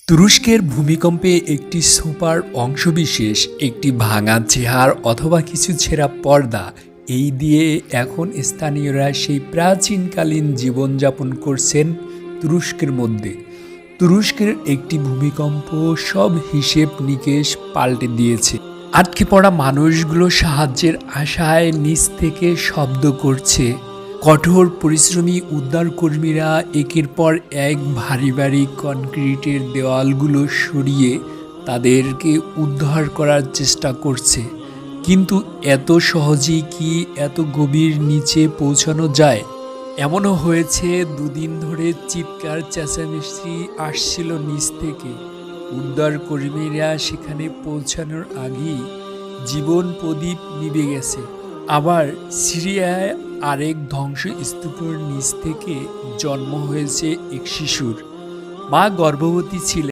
তুরস্কের ভূমিকম্পে একটি সোফার অংশবিশেষ, একটি ভাঙা চেহার অথবা কিছু ছেঁড়া পর্দা এই দিয়ে এখন স্থানীয়রা সেই প্রাচীনকালীন জীবনযাপন করছেন তুরস্কের মধ্যে। তুরস্কের একটি ভূমিকম্প সব হিসেব নিকেশ পাল্টে দিয়েছে। আটকে পড়া মানুষগুলো সাহায্যের আশায় নিচ থেকে শব্দ করছে। কঠোর পরিশ্রমী উদ্ধারকর্মীরা একের পর এক ভারী ভারী কনক্রিটের দেওয়ালগুলো সরিয়ে তাদেরকে উদ্ধার করার চেষ্টা করছে। কিন্তু এত সহজেই কি এত গভীর নিচে পৌঁছানো যায়? এমনও হয়েছে দুদিন ধরে চিৎকার চেঁচামেচি আসছিল নিচ থেকে। উদ্ধারকর্মীরা সেখানে পৌঁছানোর আগেই জীবন প্রদীপ নিভে গেছে। আবার সিরিয়ায় আরেক ধ্বংসস্তূপের নিচ থেকে জন্ম হয়েছে এক শিশুর। মা গর্ভবতী ছিলেন।